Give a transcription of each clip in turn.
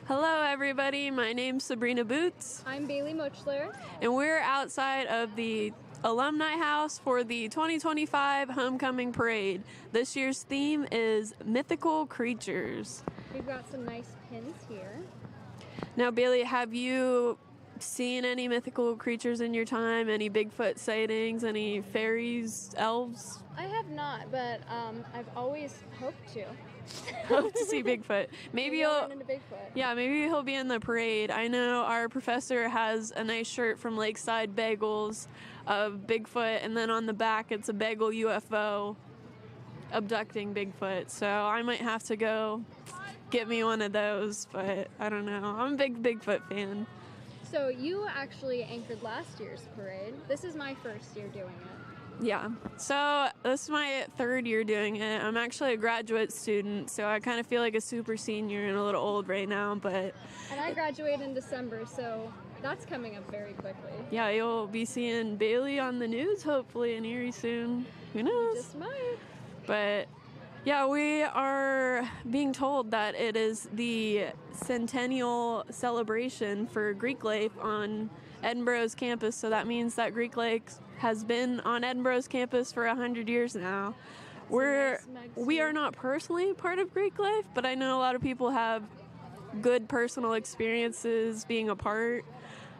Hello, everybody. My name's Sabrina Boots. I'm Bailey Mochler. And we're outside of the Alumni House for the 2025 Homecoming Parade. This year's theme is mythical creatures. We've got some nice pins here. Now, Bailey, have you seen any mythical creatures in your time? Any Bigfoot sightings? Any fairies, elves? I have not, but I've always hoped to. Hope to see Bigfoot. Maybe he'll run into Bigfoot. Yeah, maybe he'll be in the parade. I know our professor has a nice shirt from Lakeside Bagels of Bigfoot, and then on the back it's a bagel UFO abducting Bigfoot. So I might have to go get me one of those, but I don't know. I'm a big Bigfoot fan. So you actually anchored last year's parade. This is my first year doing it. Yeah, so this is my third year doing it. I'm actually a graduate student, so I kind of feel like a super senior and a little old right now, but... And I graduate in December, so that's coming up very quickly. Yeah, you'll be seeing Bailey on the news, hopefully, in Erie soon. Who knows? You just might. But... yeah, we are being told that it is the centennial celebration for Greek life on Edinboro's campus, so that means that Greek Lake has been on Edinboro's campus for 100 years now. We are not personally part of Greek life, but I know a lot of people have good personal experiences being a part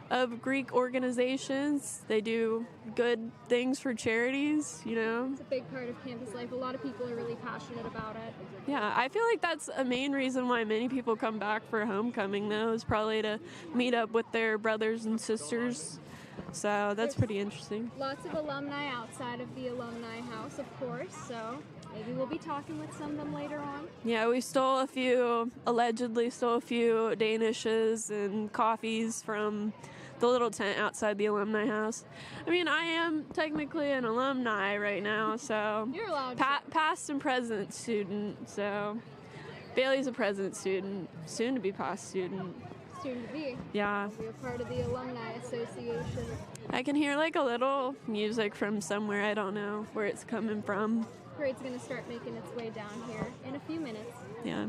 of Greek organizations. They do good things for charities, you know. It's a big part of campus life. A lot of people are really passionate about it. Yeah, I feel like that's a main reason why many people come back for homecoming, though, is probably to meet up with their brothers and sisters. So that's pretty interesting. Lots of alumni outside of the alumni house, of course, so maybe we'll be talking with some of them later on. Yeah, we allegedly stole a few Danishes and coffees from the little tent outside the alumni house. I mean, I am technically an alumni right now, so... You're allowed past and present student, so... Bailey's a present student, soon to be past student. Soon to be. Yeah. We're part of the Alumni Association. I can hear like a little music from somewhere. I don't know where it's coming from. Parade's gonna start making its way down here in a few minutes. Yeah.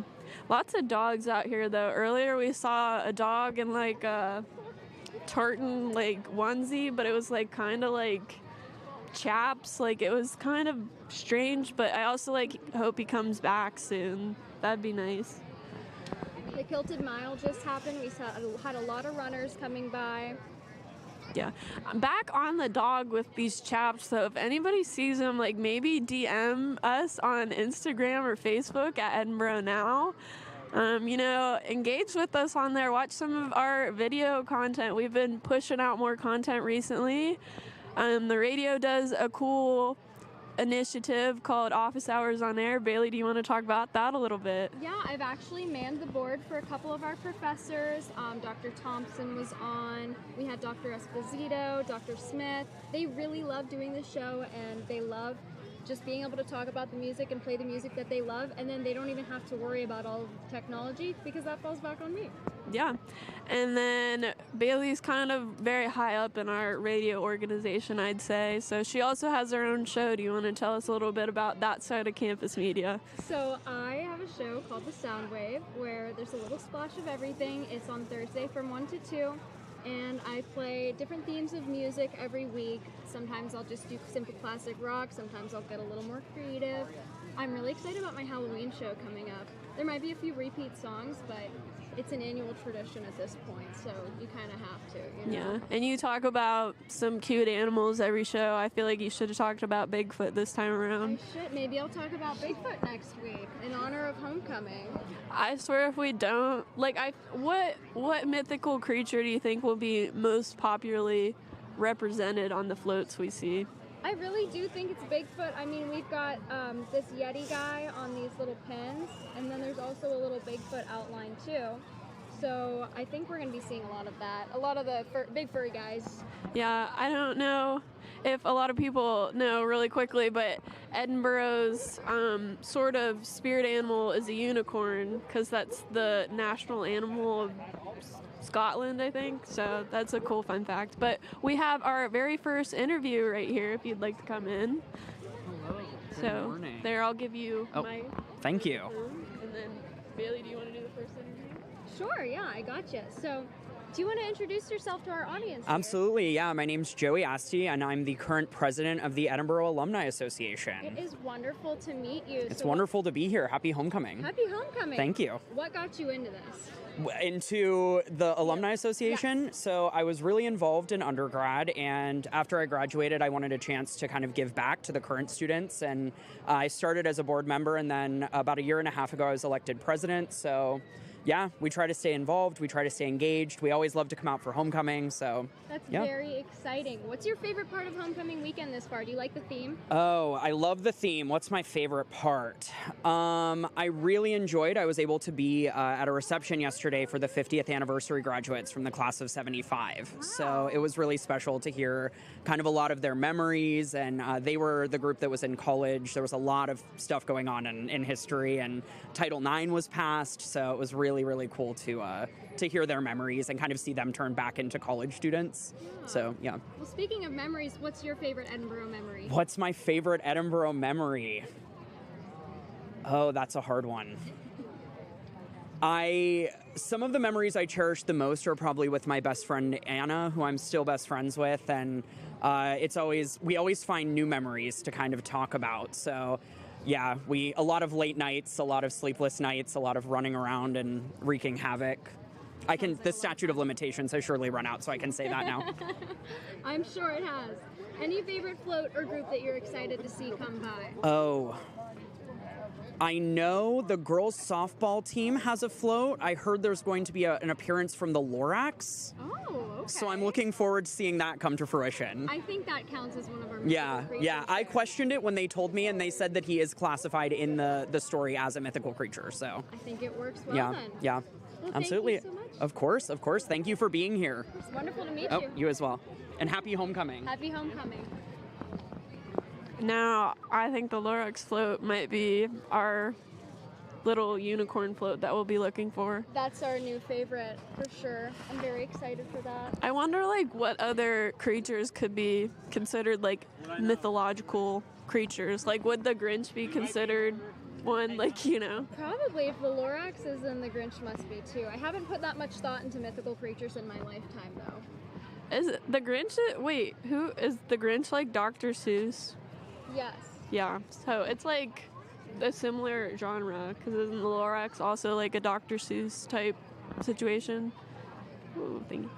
Lots of dogs out here though. Earlier we saw a dog in like a tartan like onesie, but it was like kind of like chaps. Like it was kind of strange, but I also like hope he comes back soon. That'd be nice. The Kilted Mile just happened. We had a lot of runners coming by. Yeah. I'm back on the dog with these chaps, so if anybody sees them, like maybe DM us on Instagram or Facebook at Edinboro Now. You know, engage with us on there. Watch some of our video content. We've been pushing out more content recently. The radio does a cool initiative called Office Hours on Air. Bailey, do you want to talk about that a little bit? Yeah, I've actually manned the board for a couple of our professors. Dr. Thompson was on. We had Dr. Esposito, Dr. Smith. They really love doing the show, and they love just being able to talk about the music and play the music that they love, and then they don't even have to worry about all of the technology because that falls back on me. Yeah. And then Bailey's kind of very high up in our radio organization, I'd say. So she also has her own show. Do you want to tell us a little bit about that side of campus media? So I have a show called The Soundwave where there's a little splash of everything. It's on Thursday from 1 to 2. And I play different themes of music every week. Sometimes I'll just do simple classic rock. Sometimes I'll get a little more creative. I'm really excited about my Halloween show coming up. There might be a few repeat songs, but it's an annual tradition at this point, so you kind of have to, you know? Yeah, and you talk about some cute animals every show. I feel like you should have talked about Bigfoot this time around. I should. Maybe I'll talk about Bigfoot next week in honor of homecoming. I swear if we don't, what mythical creature do you think will be most popularly represented on the floats we see? I really do think it's Bigfoot. I mean, we've got this Yeti guy on these little pins, and then there's also a little Bigfoot outline too. So I think we're going to be seeing a lot of that. A lot of the big furry guys. Yeah, I don't know if a lot of people know really quickly, but Edinboro's sort of spirit animal is a unicorn because that's the national animal of Scotland, I think. So that's a cool fun fact. But we have our very first interview right here if you'd like to come in. Hello. Good morning. There, I'll give you Oh, my thank you. And then, Bailey, do you want to do the first interview? Sure, yeah, I gotcha. So, do you want to introduce yourself to our audience here? Absolutely, yeah. My name's Joey Asti, and I'm the current president of the Edinboro Alumni Association. It is wonderful to meet you. It's wonderful to be here. Happy homecoming. Happy homecoming. Thank you. What got you into this? Into the Alumni Association. Yes. So I was really involved in undergrad, and after I graduated, I wanted a chance to kind of give back to the current students, and I started as a board member, and then about a year and a half ago, I was elected president. So yeah, we try to stay involved, we try to stay engaged. We always love to come out for homecoming, so That's yeah. very exciting. What's your favorite part of homecoming weekend this far? Do you like the theme? Oh, I love the theme. What's my favorite part? I really enjoyed, I was able to be at a reception yesterday for the 50th anniversary graduates from the class of 75. Wow. So it was really special to hear kind of a lot of their memories, and they were the group that was in college. There was a lot of stuff going on in history, and Title IX was passed, so it was really, really cool to hear their memories and kind of see them turn back into college students. Yeah. So, yeah. Well, speaking of memories, what's your favorite Edinboro memory? What's my favorite Edinboro memory? Oh, that's a hard one. Some of the memories I cherish the most are probably with my best friend Anna, who I'm still best friends with, and we always find new memories to kind of talk about. So yeah, a lot of late nights, a lot of sleepless nights, a lot of running around and wreaking havoc. The statute of limitations has surely run out, so I can say that now. I'm sure it has. Any favorite float or group that you're excited to see come by? Oh, I know the girls softball team has a float. I heard there's going to be an appearance from the Lorax. Oh, okay. So I'm looking forward to seeing that come to fruition. I think that counts as one of our Yeah. creatures. I questioned it when they told me, and they said that he is classified in the story as a mythical creature. So I think it works well yeah, then. yeah. Well, Absolutely. Thank you so much. Of course. Thank you for being here. It's wonderful to meet Oh, you. you as well. And happy homecoming. Happy homecoming. Now, I think the Lorax float might be our little unicorn float that we'll be looking for. That's our new favorite for sure. I'm very excited for that. I wonder, like, what other creatures could be considered, like, mythological creatures. Like, would the Grinch be considered one, like, you know? Probably if the Lorax is, then the Grinch must be too. I haven't put that much thought into mythical creatures in my lifetime though. Is it the Grinch? Wait, who is the Grinch, like Dr. Seuss? Yes. Yeah, so it's like a similar genre, because isn't the Lorax also like a Dr. Seuss type situation? Ooh, thank you.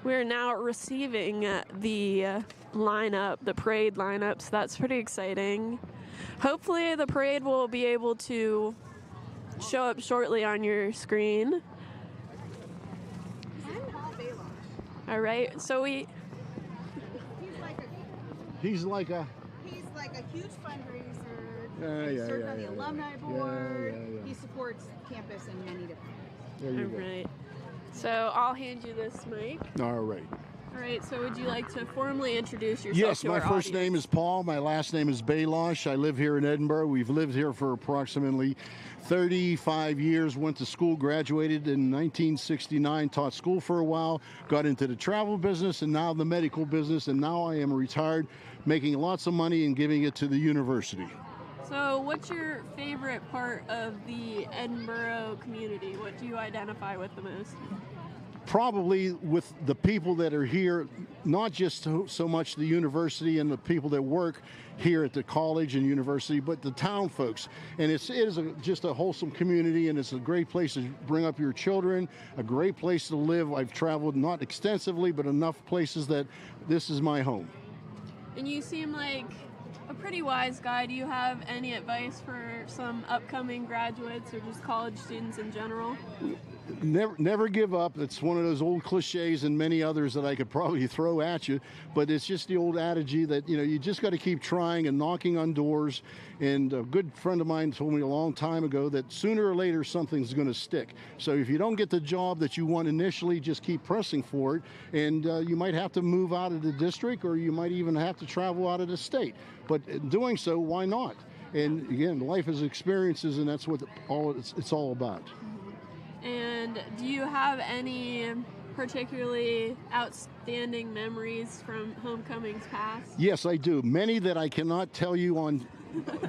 We're now receiving the lineup, the parade lineup, so that's pretty exciting. Hopefully the parade will be able to show up shortly on your screen. All right, so He's like a huge fundraiser. He served on the alumni board. Yeah. He supports campus in many different ways. There you go. all right. So I'll hand you this mic. All right. All right, so would you like to formally introduce yourself Yes, to my our first audience? name is Paul. My last name is Bailosh. I live here in Edinboro. We've lived here for approximately 35 years. Went to school, graduated in 1969, taught school for a while, got into the travel business and now the medical business, and now I am retired, making lots of money and giving it to the university. So what's your favorite part of the Edinboro community? What do you identify with the most? Probably with the people that are here, not just so much the university and the people that work here at the college and university, but the town folks. And it is just a wholesome community, and it's a great place to bring up your children, a great place to live. I've traveled not extensively, but enough places that this is my home. And you seem like a pretty wise guy. Do you have any advice for some upcoming graduates or just college students in general? Never give up. It's one of those old cliches and many others that I could probably throw at you, but it's just the old adage that, you know, you just got to keep trying and knocking on doors. And a good friend of mine told me a long time ago that sooner or later something's going to stick. So if you don't get the job that you want initially, just keep pressing for it. And you might have to move out of the district, or you might even have to travel out of the state. But in doing so, why not? And again, life is experiences, and that's what it's all about. And do you have any particularly outstanding memories from homecomings past? Yes, I do. Many that I cannot tell you on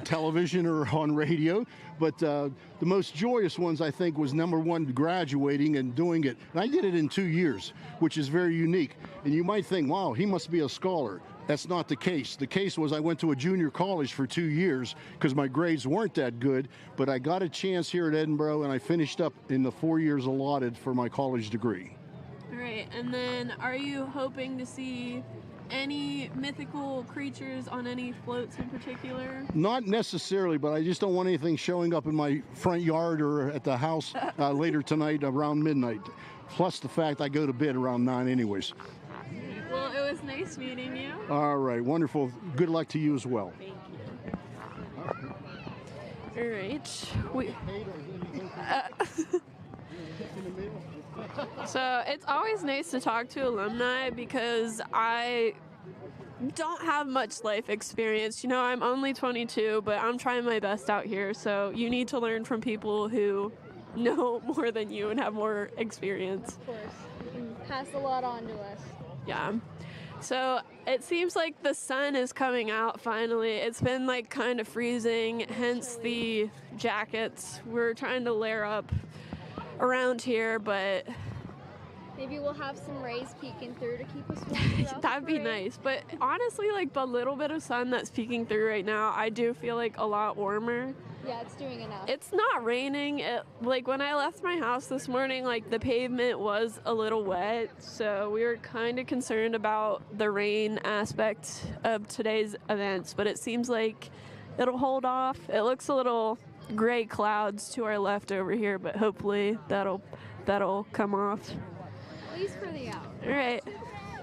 television or on radio, but the most joyous ones, I think, was number one, graduating and doing it. And I did it in 2 years, which is very unique. And you might think, wow, he must be a scholar. That's not the case. The case was I went to a junior college for 2 years because my grades weren't that good, but I got a chance here at Edinboro, and I finished up in the 4 years allotted for my college degree. All right, and then are you hoping to see any mythical creatures on any floats in particular? Not necessarily, but I just don't want anything showing up in my front yard or at the house later tonight around midnight. Plus the fact I go to bed around 9 anyways. Well, it was nice meeting you. All right, wonderful. Good luck to you as well. Thank you. All right. So it's always nice to talk to alumni because I don't have much life experience. You know, I'm only 22, but I'm trying my best out here. So you need to learn from people who know more than you and have more experience. Of course. You can pass a lot on to us. Yeah. So it seems like the sun is coming out finally. It's been like kind of freezing, hence the jackets. We're trying to layer up around here, but Maybe we'll have some rays peeking through to keep us warm. that'd be nice. But honestly, like the little bit of sun that's peeking through right now, I do feel like a lot warmer. Yeah, it's doing enough. It's not raining. Like when I left my house this morning, like the pavement was a little wet, so we were kind of concerned about the rain aspect of today's events, but it seems like it'll hold off. It looks a little gray clouds to our left over here, but hopefully that'll come off. At least for the hour. All right.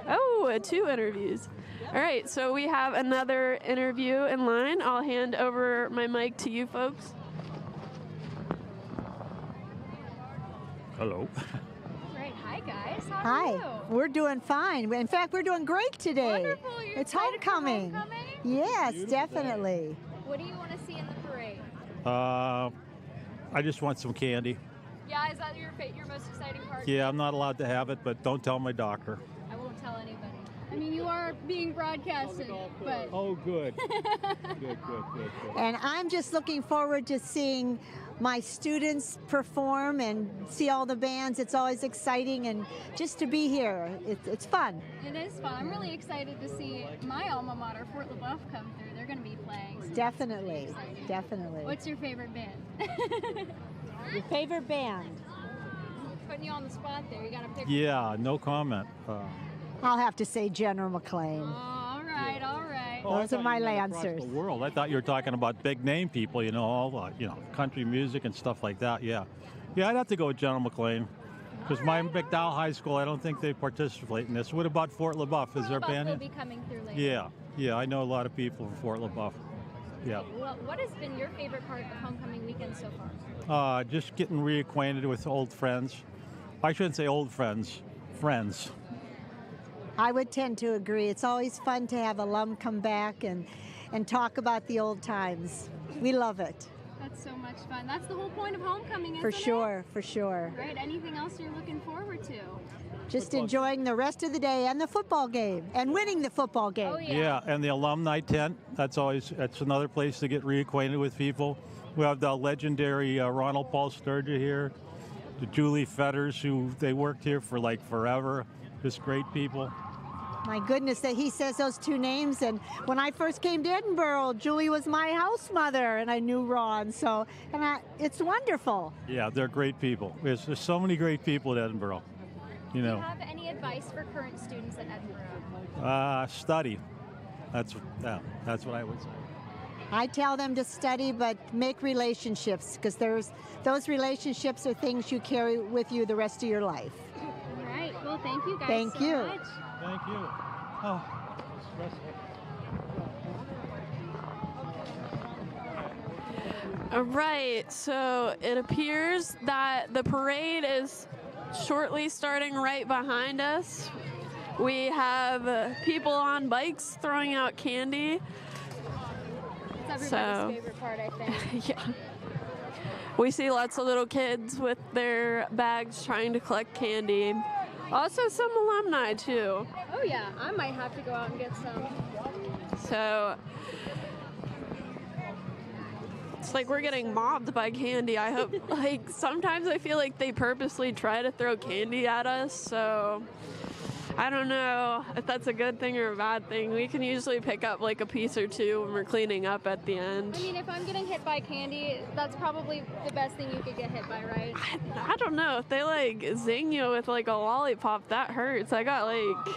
Oh, 2 interviews. All right, so we have another interview in line. I'll hand over my mic to you folks. Hello. Right. Hi, guys. How Hi, are you? we're doing fine. In fact, we're doing great today. Wonderful. You're It's excited for homecoming. Yes, definitely. What do you want to see in the parade? I just want some candy. Yeah, is that your most exciting part? Yeah, I'm not allowed to have it, but don't tell my doctor. I won't tell anybody. I mean, you are being broadcasted, but Oh, good. Good. And I'm just looking forward to seeing my students perform and see all the bands. It's always exciting, and just to be here, it's fun. it is fun. I'm really excited to see my alma mater, Fort LaBeouf, come through. They're going to be playing. So Definitely, that's exciting. definitely. What's your favorite band? Your favorite band? Putting you on the spot there. You got to pick. Yeah, no comment. I'll have to say General McLean. All right, all right. Oh, I Those are thought my you meant across Lancers. the world. I thought you were talking about big name people, all the, country music and stuff like that. Yeah. Yeah, I'd have to go with General McLean. Because my McDowell High School, I don't think they participate in this. What about Fort LaBeouf? Is there a band will in? be coming through later. Yeah, I know a lot of people from Fort LaBeouf. Yeah. Well, what has been your favorite part of homecoming weekend so far? Just getting reacquainted with old friends. I shouldn't say old friends, friends. I would tend to agree. It's always fun to have alum come back and talk about the old times. We love it. That's so much fun. That's the whole point of homecoming, isn't For it? sure, for sure. Right. Anything else you're looking forward to? Just enjoying the rest of the day and the football game and winning the football game. Oh yeah. Yeah, and the alumni tent. That's another place to get reacquainted with people. We have the legendary Ronald Paul Sturgeon here, the Julie Fetters, who they worked here for like forever. Just great people. My goodness, that he says those 2 names. And when I first came to Edinboro, Julie was my house mother, and I knew Ron. So, it's wonderful. Yeah, they're great people. There's so many great people at Edinboro. Do you have any advice for current students at Edinboro? Study. That's what I would say. I tell them to study, but make relationships, because those relationships are things you carry with you the rest of your life. All right. Well, thank you guys Thank so you. much. Thank you. Oh, stressful. All right, so it appears that the parade is shortly starting right behind us. We have people on bikes throwing out candy. It's everybody's So- favorite part, I think. Yeah. We see lots of little kids with their bags trying to collect candy. Also some alumni too. Oh yeah, I might have to go out and get some. So it's like we're getting mobbed by candy. I hope, like, sometimes I feel like they purposely try to throw candy at us, so I don't know if that's a good thing or a bad thing. We can usually pick up like a piece or two when we're cleaning up at the end. I mean, if I'm getting hit by candy, that's probably the best thing you could get hit by, right? I don't know. If they like zing you with like a lollipop, that hurts. I got like,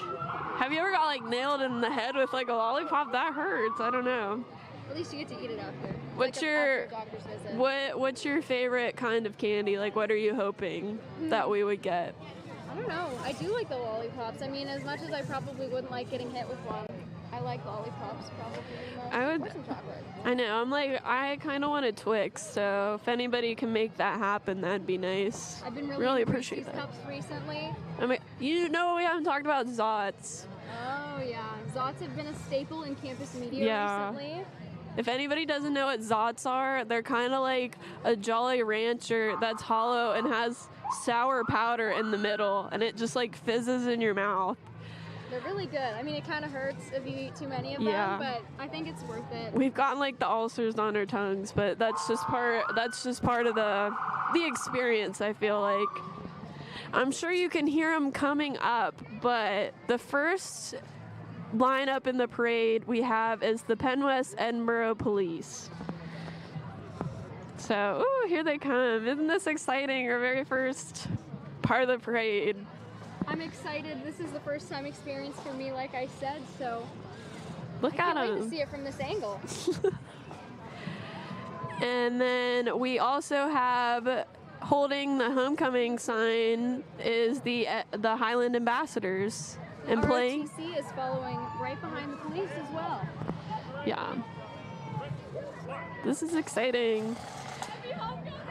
have you ever got like nailed in the head with like a lollipop? That hurts. I don't know. At least you get to eat it after. What's like your after a doctor's visit. what's your favorite kind of candy? Like, what are you hoping that we would get? I don't know. I do like the lollipops. I mean, as much as I probably wouldn't like getting hit with one, I like lollipops probably the most. I would. Or some chocolate. I know. I'm like, I kind of want a Twix. So if anybody can make that happen, that'd be nice. I've been really appreciate these that. cups recently. I mean, you know, we haven't talked about Zots. Oh yeah, Zots have been a staple in campus media Yeah. recently. If anybody doesn't know what Zots are, they're kind of like a Jolly Rancher that's hollow and has sour powder in the middle, and it just like fizzes in your mouth. They're really good. I mean, it kind of hurts if you eat too many of Yeah. them, but I think it's worth it. We've gotten like the ulcers on our tongues, but that's just part of the experience, I feel like. I'm sure you can hear them coming up, but the first lineup in the parade we have is the Pennwest-Edinboro Police. So, ooh, here they come. Isn't this exciting? Our very first part of the parade. I'm excited. This is the first time experience for me, like I said, so Look I at can't wait to them. see it from this angle. And then we also have, holding the homecoming sign, is the Highland Ambassadors. And playing. ROTC is following right behind the police as well. Yeah. This is exciting.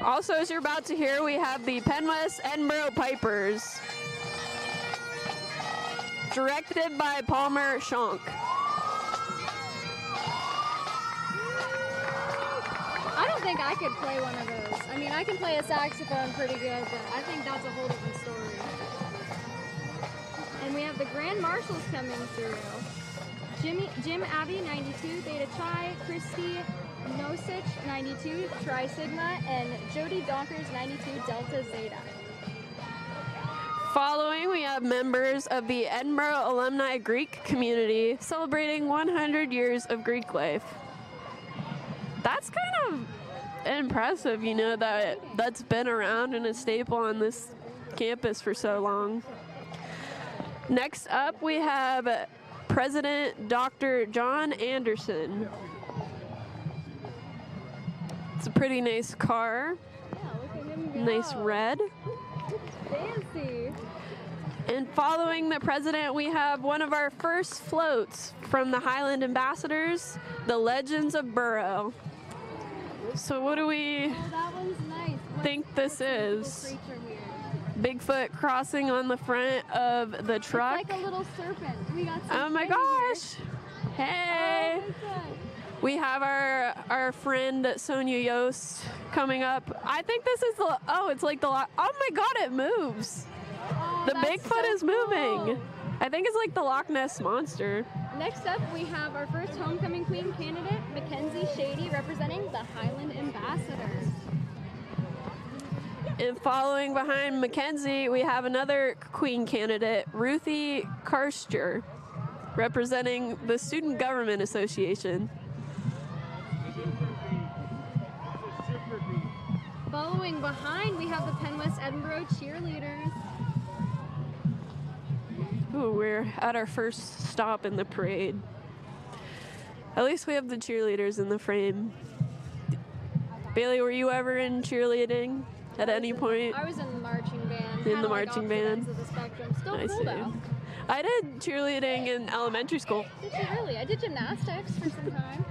Also, as you're about to hear, we have the Pennwest-Edinboro Pipers, directed by Palmer Schonk. I don't think I could play one of those. I mean, I can play a saxophone pretty good, but I think that's a whole different story. And we have the Grand Marshals coming through. Jim Abbey, 92, Theta Chi, Christy Nosich, 92, Tri Sigma, and Jody Donkers, 92, Delta Zeta. Following, we have members of the Edinboro Alumni Greek community celebrating 100 years of Greek life. That's kind of impressive, you know, that's been around and a staple on this campus for so long. Next up, we have President Dr. John Anderson. It's a pretty nice car. Yeah, look at him go. Nice red. Fancy. And following the president, we have one of our first floats from the Highland Ambassadors, the Legends of Borough. So what do we Oh, that one's nice. think this What's the little is? creature here? Bigfoot crossing on the front of the truck. It's like a little serpent. We got some Oh my friend here. gosh! Hey! Oh my God. We have our friend Sonia Yost coming up. I think this is the, oh, it's like the, oh my God, it moves. Oh, The that's Bigfoot so is moving. cool. I think it's like the Loch Ness Monster. Next up, we have our first homecoming queen candidate, Mackenzie Shady, representing the Highland Ambassadors. And following behind Mackenzie, we have another queen candidate, Ruthie Karster, representing the Student Government Association. Following behind, we have the Pennwest-Edinboro cheerleaders. Ooh, we're at our first stop in the parade. At least we have the cheerleaders in the frame. Bailey, were you ever in cheerleading at any point? I was in the marching band. In kinda the like marching opposite band. ends of the spectrum. Still I cool see. though. I did cheerleading in elementary school. Did you really? I did gymnastics for some time.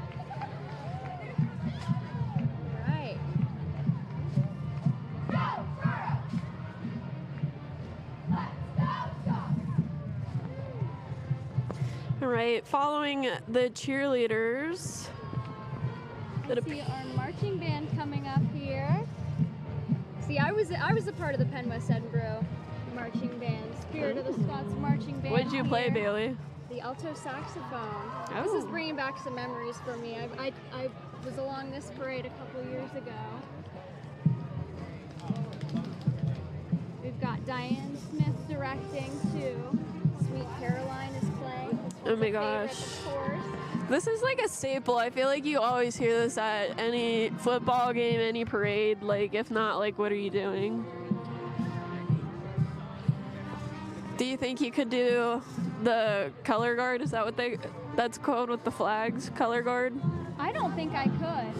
Right. All right, following the cheerleaders. We see our marching band coming up here. See, I was a part of the Pennwest-Edinboro marching band, Spirit of the Scots marching band. What did you play, here. Bailey? The alto saxophone. Oh. This is bringing back some memories for me. I was along this parade a couple years ago. We've got Diane Smith directing too. Sweet Caroline is playing. Oh my gosh. Of course. This is like a staple. I feel like you always hear this at any football game, any parade. Like, if not, like, what are you doing? Do you think you could do the color guard? Is that what that's called with the flags? Color guard? I don't think I could.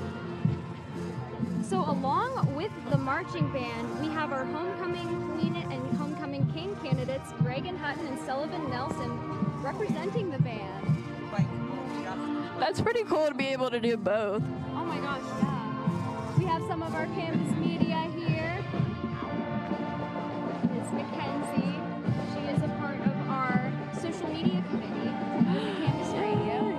So along with the marching band, we have our homecoming queen and homecoming king candidates, Reagan Hutton and Sullivan Nelson, representing the band. That's pretty cool to be able to do both. Oh my gosh, yeah. We have some of our campus media here. It's Mackenzie. She is a part of our social media committee at Campus Radio.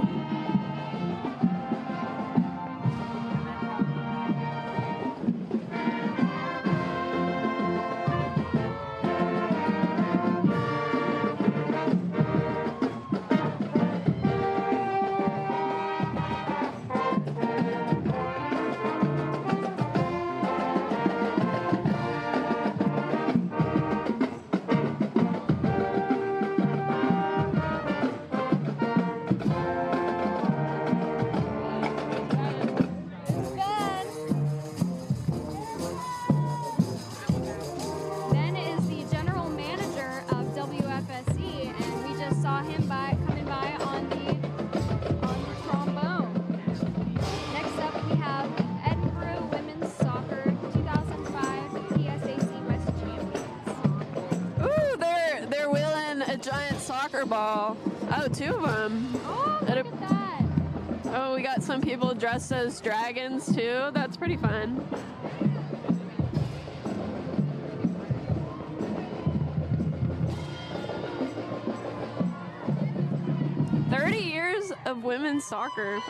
Ben is the general manager of WFSE, and we just saw him coming by on the trombone. Next up, we have Edinboro Women's Soccer 2005 PSAC West Champions. Ooh, they're wheeling a giant soccer ball. Oh, two of them. Oh, look at that! Oh, we got some people dressed as dragons too. That's pretty fun. Of women's soccer.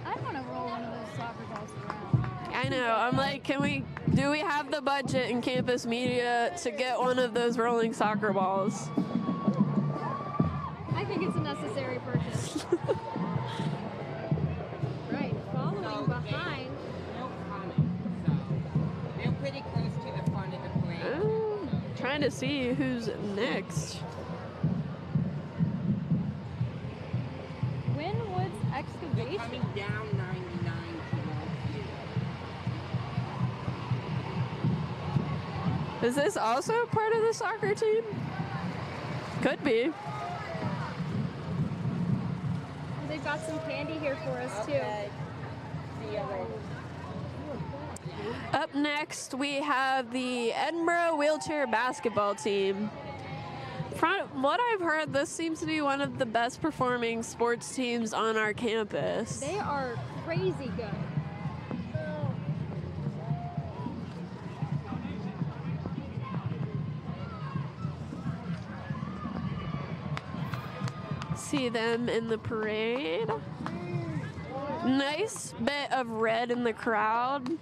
I want to roll one of those soccer balls around. I know. I'm like, do we have the budget in campus media to get one of those rolling soccer balls? I think it's a necessary purchase. Right, following behind. No comment. So they're pretty close to the front of the parade. Oh, trying to see who's next. Winwood's They're excavation. coming down 99 towards you. Is this also part of the soccer team? Could be. They've got some candy here for us too. See you later. Up next, we have the Edinboro wheelchair basketball team. From what I've heard, this seems to be one of the best performing sports teams on our campus. They are crazy good. See them in the parade. Nice bit of red in the crowd.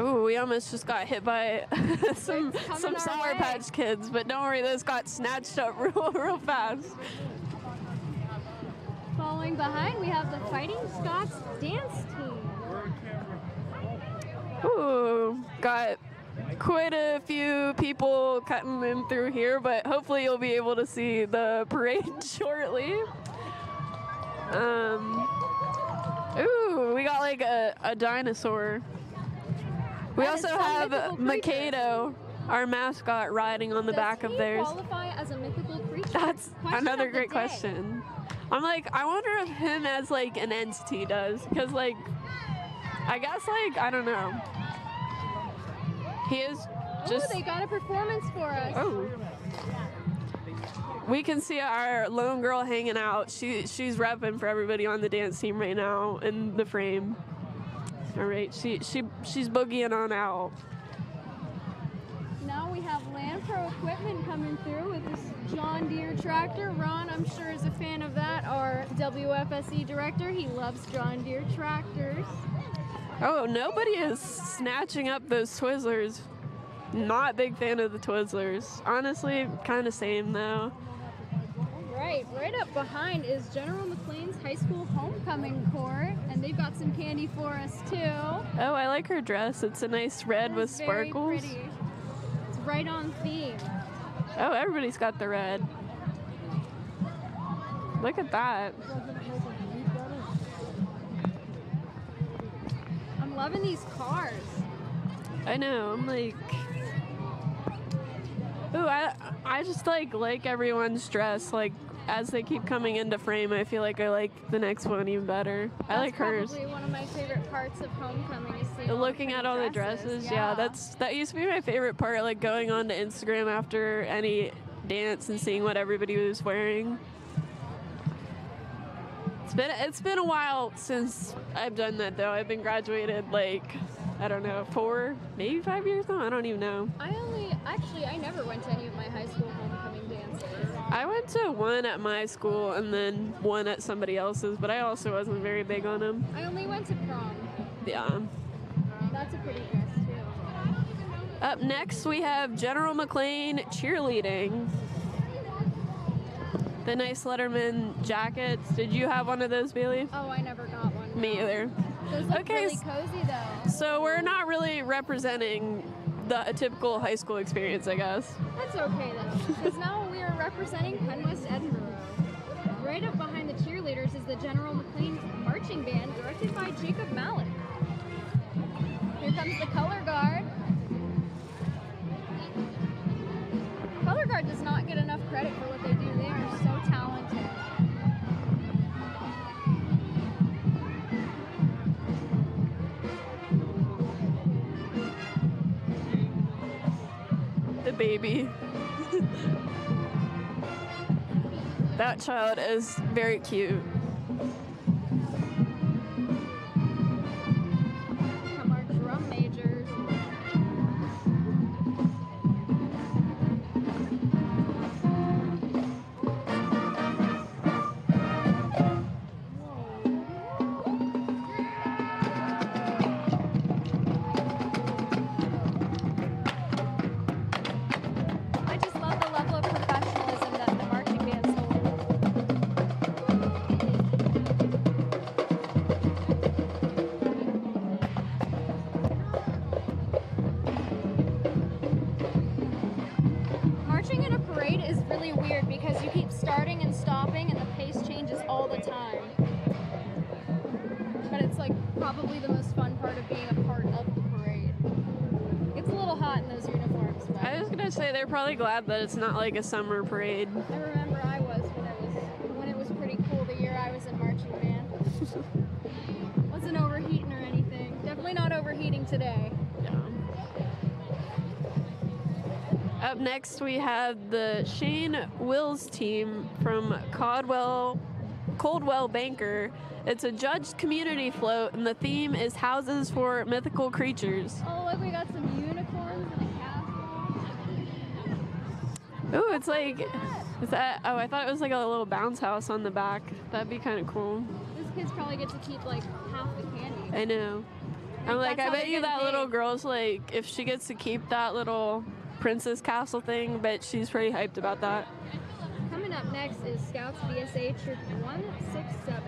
Oh, we almost just got hit by some our Sour way. Patch Kids, but don't worry, those got snatched up real fast. Following behind, we have the Fighting Scots dance team. Ooh, got quite a few people cutting in through here, but hopefully you'll be able to see the parade shortly. Ooh, we got like a dinosaur. We That is also some have mythical creature. Mikado, our mascot, riding on the back of theirs. Does he qualify as a mythical creature? That's Question another of the great day. question. I'm like, I wonder if him as like an entity does, because like, I guess like, I don't know. He is just. Oh, they got a performance for us. Oh. We can see our lone girl hanging out. She's repping for everybody on the dance team right now in the frame. All right, she's boogieing on out. Now we have Land Pro equipment coming through with this John Deere tractor. Ron, I'm sure, is a fan of that. Our WFSE director, he loves John Deere tractors. Oh, nobody is snatching up those Twizzlers. Not big fan of the Twizzlers. Honestly, kind of same though. Right up behind is General McLean's high school homecoming court, and they've got some candy for us too. Oh, I like her dress. It's a nice red with sparkles. Very pretty. It's right on theme. Oh, everybody's got the red. Look at that. I'm loving these cars. I know. I'm like, ooh, I just like everyone's dress. Like as they keep coming into frame, I feel like I like the next one even better. I like hers. That's probably one of my favorite parts of homecoming is seeing Looking at all the dresses. Yeah, that used to be my favorite part. Like going on to Instagram after any dance and seeing what everybody was wearing. It's been a while since I've done that though. I've been graduated like, I don't know, 4, maybe 5 years now. I don't even know. I never went to any of my high school homecoming dances. I went to one at my school and then one at somebody else's, but I also wasn't very big on them. I only went to prom. Yeah. That's a pretty dress too. Up next we have General McLean cheerleading. The nice Letterman jackets. Did you have one of those, Bailey? Oh, I never got one. Me either. Those look really cozy though. So we're not really representing a typical high school experience, I guess. That's okay then, because now we are representing Pennwest-Edinboro. Right up behind the cheerleaders is the General McLean marching band, directed by Jacob Mallett. Here comes the color guard. Color guard does not get enough credit for what they do. They are so talented. The baby. That child is very cute. Come our drum majors. Starting and stopping, and the pace changes all the time. But it's like probably the most fun part of being a part of the parade. It's a little hot in those uniforms. But I was gonna say they're probably glad that it's not like a summer parade. I remember I was when it was pretty cool the year I was in marching band. Wasn't overheating or anything. Definitely not overheating today. Up next, we have the Shane Wills team from Coldwell Banker. It's a judged community float, and the theme is houses for mythical creatures. Oh, look, we got some unicorns and a castle. Ooh, it's like, is that? Oh, I thought it was like a little bounce house on the back. That'd be kind of cool. These kids probably get to keep like half the candy. I know. I'm like, I bet you that little girl's like, if she gets to keep that little Princess Castle thing, but she's pretty hyped about that. Coming up next is Scouts BSA Troop 167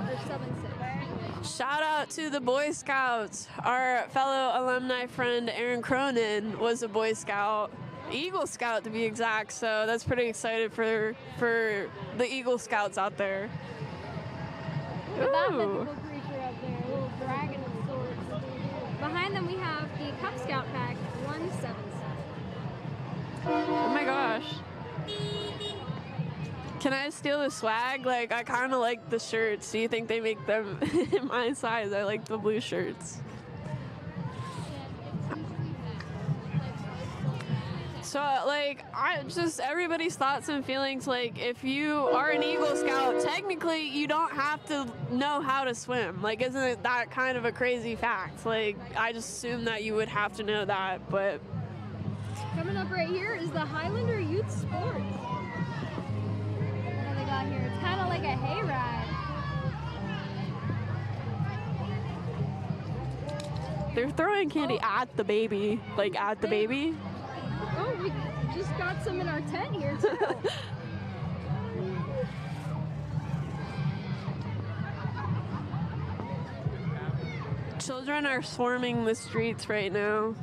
or 76. Shout out to the Boy Scouts. Our fellow alumni friend Aaron Cronin was a Boy Scout, Eagle Scout to be exact. So that's pretty excited for the Eagle Scouts out there. Look at that mythical creature up there, a little dragon of sorts. Behind them we have the Cub Scout Pack 177. Oh my gosh. Can I steal the swag? Like, I kind of like the shirts. Do you think they make them in my size? I like the blue shirts. So, like, everybody's thoughts and feelings, like, if you are an Eagle Scout, technically you don't have to know how to swim. Like, isn't it that kind of a crazy fact? Like, I just assume that you would have to know that, but... Coming up right here is the Highlander Youth Sports. What do they got here? It's kind of like a hayride. They're throwing candy at the baby. Like, at the baby. Oh, we just got some in our tent here, too. Children are swarming the streets right now.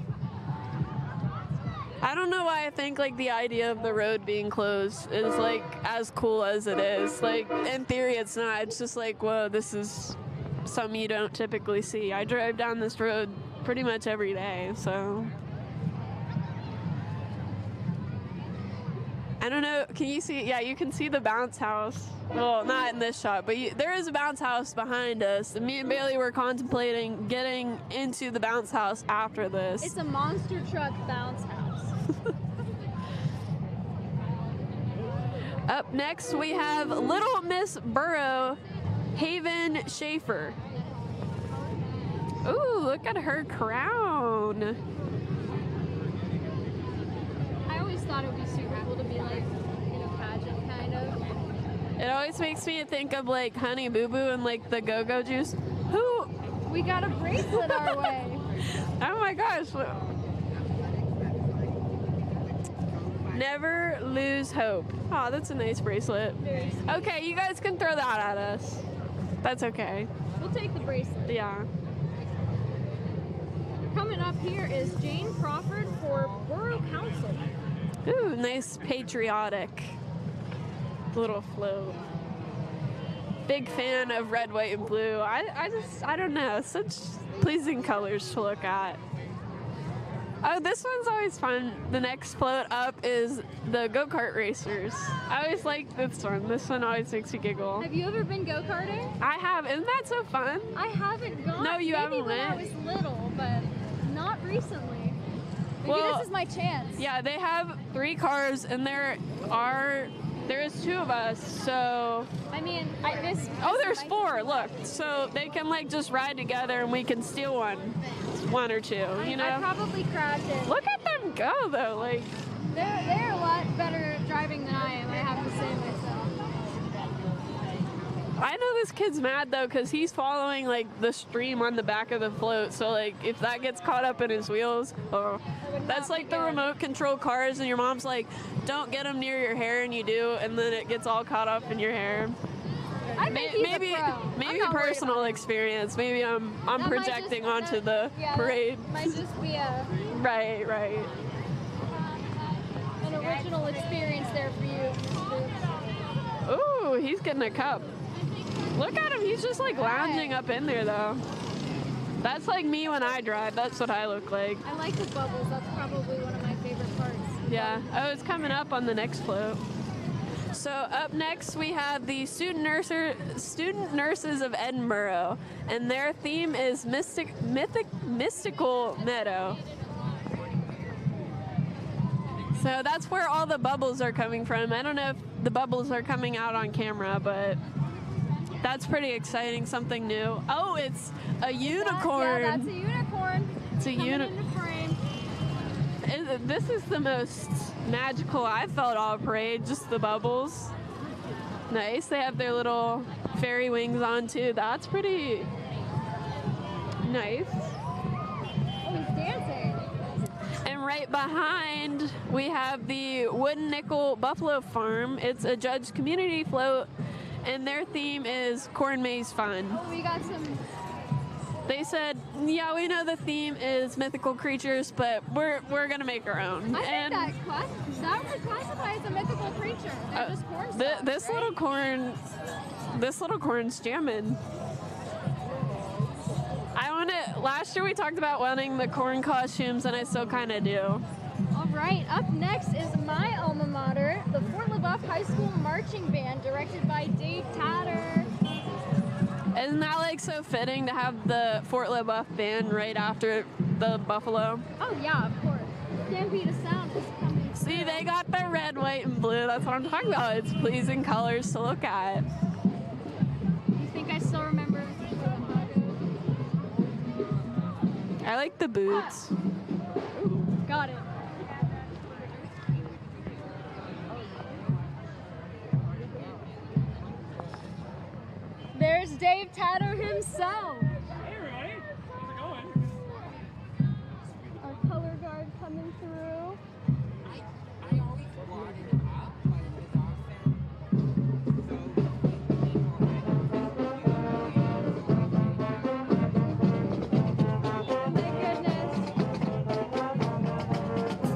I don't know why I think like the idea of the road being closed is like as cool as it is. Like in theory it's not. It's just like, whoa, this is something you don't typically see. I drive down this road pretty much every day, so I don't know. Can you see? Yeah, you can see the bounce house. Well, not in this shot, but there is a bounce house behind us. And me and Bailey were contemplating getting into the bounce house after this. It's a monster truck bounce house. Up next, we have Little Miss Burrow, Haven Schaefer. Ooh, look at her crown. I always thought it would be super cool to be like in a pageant, kind of. It always makes me think of like Honey Boo Boo and like the Go-Go Juice. Who? We got a bracelet our way. Oh my gosh. Never lose hope. Oh, that's a nice bracelet. Okay, you guys can throw that at us. That's okay. We'll take the bracelet. Yeah. Coming up here is Jane Crawford for Borough Council. Ooh, nice patriotic little float. Big fan of red, white, and blue. I don't know, such pleasing colors to look at. Oh, this one's always fun. The next float up is the go-kart racers. I always like this one. This one always makes me giggle. Have you ever been go-karting? I have. Isn't that so fun? I haven't gone. No, you haven't Maybe when I went. was little, but not recently. Maybe Well, this is my chance. Yeah, they have 3 cars, and there is 2 of us, so... I mean, Oh, there's 4, look. So they can, like, just ride together, and we can steal one or 2, you know? I probably crashed it. Look at them go, though, like... They're a lot better driving than I am, I have to say myself. I know this kid's mad, though, because he's following, like, the stream on the back of the float, so, like, if that gets caught up in his wheels, oh... That's like the remote control cars, and your mom's like, don't get them near your hair, and you do, and then it gets all caught up in your hair. I think he's Maybe a pro. maybe I'm not worried personal about it. experience. Maybe I'm That might projecting just- onto the yeah, parade. That might just be Right. an original experience there for you. Ooh, he's getting a cup. Look at him. He's just like lounging up in there, though. That's like me when I drive. That's what I look like. I like the bubbles. That's probably one of my favorite parts. Yeah. Oh, it's coming up on the next float. So up next we have the student nurses of Edinboro, and their theme is mystical meadow. So that's where all the bubbles are coming from. I don't know if the bubbles are coming out on camera, but that's pretty exciting, something new. Oh, it's a unicorn. Yeah, that's a unicorn. It's a unicorn. This is the most magical I've felt all parade, just the bubbles. Nice. They have their little fairy wings on too. That's pretty nice. Oh, he's dancing. And right behind, we have the Wooden Nickel Buffalo Farm. It's a Judge community float, and their theme is Corn Maze Fun. Oh, we got some. They said, yeah, we know the theme is mythical creatures, but we're gonna make our own. I think that would classify as a mythical creature. They're just corn stalks, This right? little corn's jamming. Last year we talked about wanting the corn costumes, and I still kind of do. All right, up next is my alma mater, the Fort LaBeouf High School Marching Band, directed by Dave Tatter. Isn't that like so fitting to have the Fort LaBeouf band right after the Buffalo? Oh yeah, of course. Stampede of Sound is coming. See, they got the red, white, and blue. That's what I'm talking about. It's pleasing colors to look at. You think I still remember? I like the boots. Ooh, got it. There's Dave Tatter himself. Hey everybody, how's it going? coming through. I always brought it up, but it was often Oh my goodness.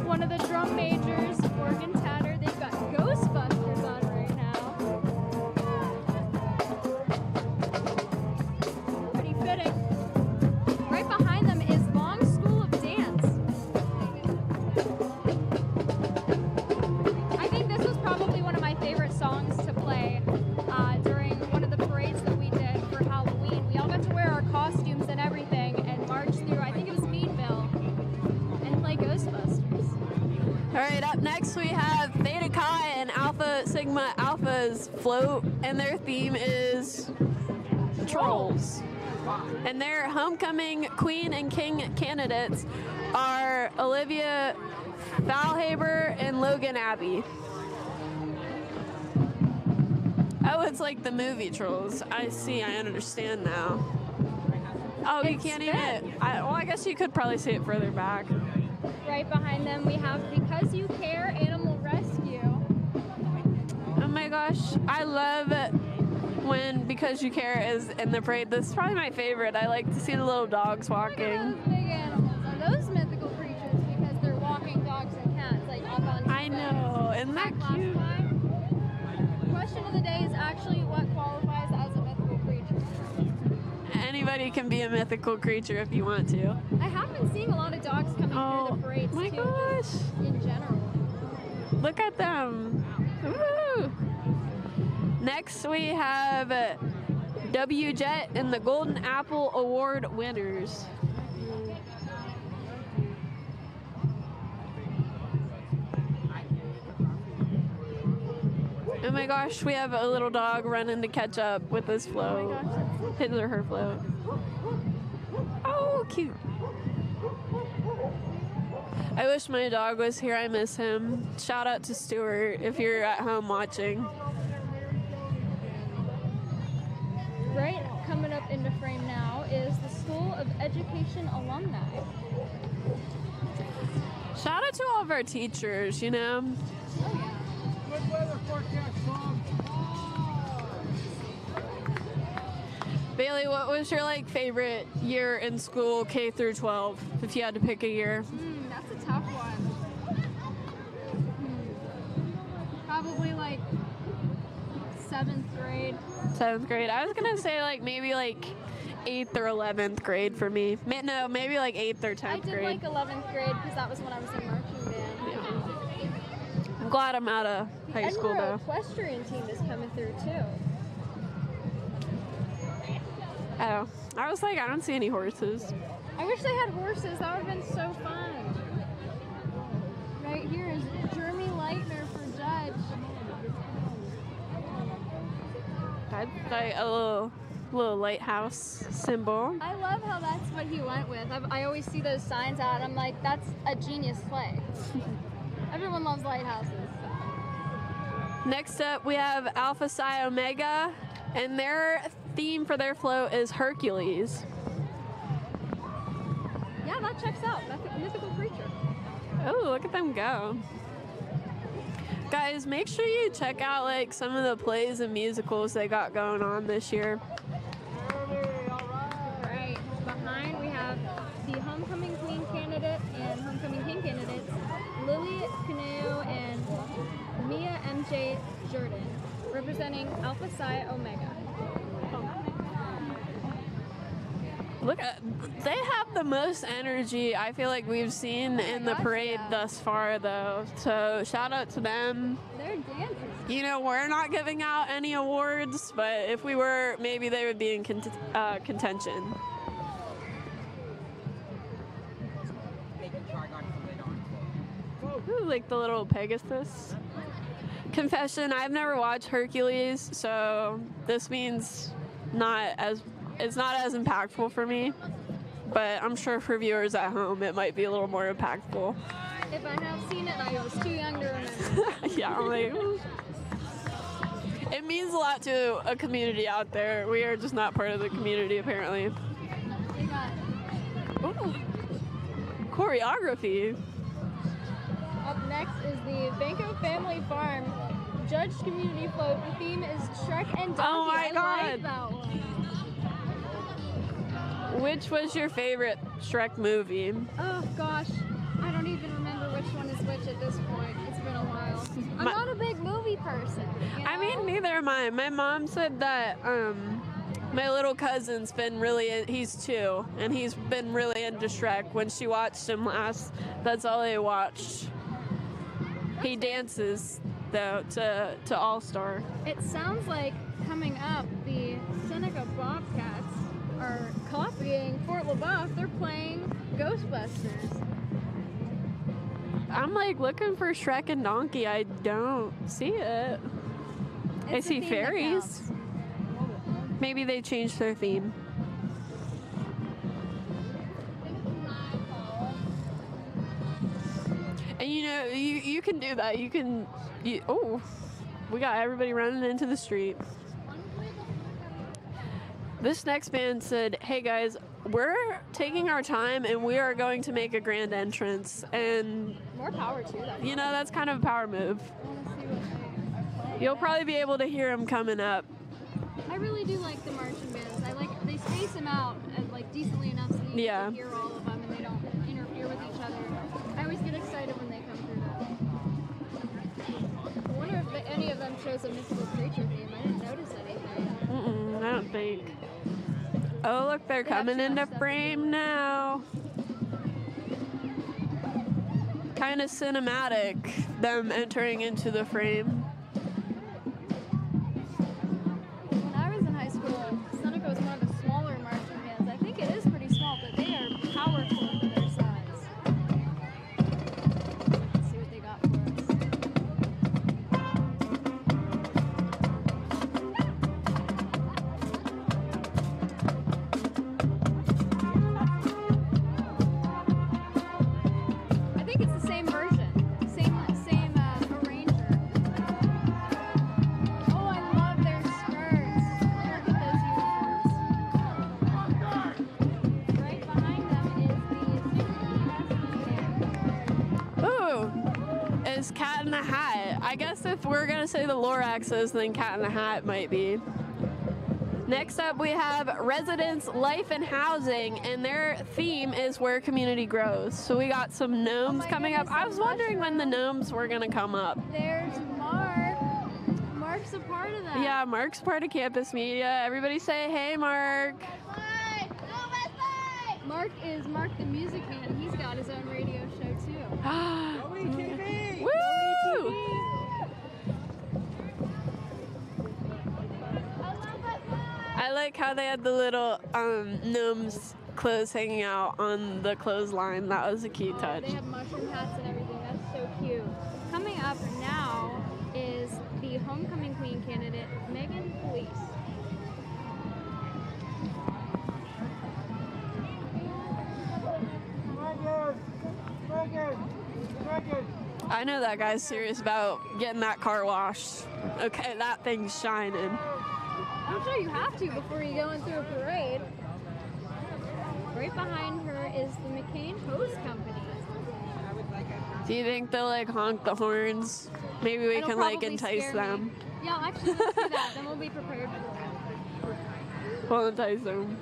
One of the drum majors, Morgan Tatter, they've got Ghostbusters on right now. Pretty fitting. Right behind them is Long School of Dance. I think this was probably one of my favorite songs to play during one of the parades that we did for Halloween. We all got to wear our costumes and everything and march through, I think it was Meadville, and play Ghostbusters. All right, up next we have Theta Chi and Alpha Sigma Alpha's float, and their theme is trolls. And their homecoming queen and king candidates are Olivia Valhaber and Logan Abbey. Oh, it's like the movie Trolls. I see, I understand now. Oh, you can't even. I guess you could probably see it further back. Right behind them we have Because You Care Animal Rescue. Oh my gosh, I love when Because You Care is in the parade. This is probably my favorite. I like to see the little dogs Look at walking. those big animals. Are those mythical creatures because they're walking dogs and cats, like up on I know, isn't that cute? classified? Question of the day is actually what qualifies as a mythical creature. Anybody can be a mythical creature if you want to. I have been seeing a lot of dogs coming through the parades my too. gosh. In general. Look at them. Woo. Next we have W Jet and the Golden Apple Award winners. Oh my gosh, we have a little dog running to catch up with this float. His or her float. Oh, cute. I wish my dog was here. I miss him. Shout out to Stuart if you're at home watching. Right coming up into frame now is the School of Education alumni. Shout out to all of our teachers, you know. Good weather forecast, Mom. Bailey, what was your favorite year in school, K through 12, if you had to pick a year? That's a tough one. Probably 7th grade. 7th grade. I was gonna say maybe 8th or 11th grade for me. No, maybe 8th or 10th I did grade. 11th grade because that was when I was in marching band. I'm glad I'm out of high school Edinboro though. equestrian team is coming through too. Oh, I was I don't see any horses. I wish they had horses. That would have been so fun. Right here is Jeremy Leitner for judge. That's a little lighthouse symbol. I love how that's what he went with. I always see those signs out. I'm like, that's a genius play. Everyone loves lighthouses. Next up, we have Alpha Psi Omega, and their theme for their float is Hercules. Yeah, that checks out. That's a mythical creature. Oh, look at them go. Guys, make sure you check out some of the plays and musicals they got going on this year. Right. Behind we have the homecoming queen candidate and homecoming king candidates, Lily Canoe and Mia MJ Jordan, representing Alpha Psi Omega. Look at, they have the most energy I feel like we've seen in the parade thus far though. So shout out to them. They're dancers. You know, we're not giving out any awards, but if we were, maybe they would be in contention. Making sure I got the lid on. Ooh, like the little Pegasus. Confession, I've never watched Hercules, so this means it's not as impactful for me, but I'm sure for viewers at home it might be a little more impactful. If I have seen it, I was too young to remember. Yeah, I'm it means a lot to a community out there. We are just not part of the community apparently. They got Ooh, choreography. Up next is the Banco Family Farm Judge Community Float. The theme is Shrek and Donkey. Oh my I God. like that one. Which was your favorite Shrek movie? Oh gosh, I don't even remember which one is which at this point. It's been a while. I'm not a big movie person. You know? I mean, neither am I. My mom said that my little cousin's been really, he's 2, and he's been really into Shrek. When she watched him last, that's all they watched. He dances, though, to All Star. It sounds like coming up, the Seneca Bobcats are copying Fort LaBeouf. They're playing Ghostbusters. I'm like looking for Shrek and Donkey. I don't see it. I It's the see theme that fairies. counts. Maybe they changed their theme. And you know, you can do that. Oh, we got everybody running into the street. This next band said, "Hey guys, we're taking our time and we are going to make a grand entrance." And More power to them. you know, that's kind of a power move. I want to see what they are playing. You'll probably be able to hear them coming up. I really do like the marching bands. They space them out like decently enough so you Yeah. can hear all of them and they don't interfere with each other. I always get excited when they come through. I wonder if any of them chose a mythical creature theme. I didn't notice anything. I don't think. Oh, look, they're They have coming too into much stuff to frame do. now. Kind of cinematic, them entering into the frame. When I was in high school, Seneca was one of the smaller marching bands. I think it is pretty small, but they are powerful for their size. Let's see what they got for us. I think it's the same version, same arranger. Oh, I love their skirts. Look at those uniforms. Right behind them is the Ooh, is Cat in the Hat. I guess if we're gonna say the Loraxes, then Cat in the Hat might be. Next up, we have Residents, Life and Housing, and their theme is Where Community Grows. So we got some gnomes my coming up. goodness, I was wondering when the gnomes were gonna come up. There's Mark. Mark's a part of that. Yeah, Mark's part of campus media. Everybody say, hey, Mark. Mark is Mark the Music Man. He's got his own radio show too. Woo! I like how they had the little gnomes clothes hanging out on the clothesline. That was a cute touch. They have mushroom hats and everything. That's so cute. Coming up now is the homecoming queen candidate, Megan Felice. I know that guy's serious about getting that car washed. Okay, that thing's shining. I'm sure you have to before you go in through a parade. Right behind her is the McCain Hose Company. Do you think they'll like honk the horns? Maybe we It'll can like probably entice scare them. me. Yeah, actually, let's do that. Then we'll be prepared for it. We'll entice them.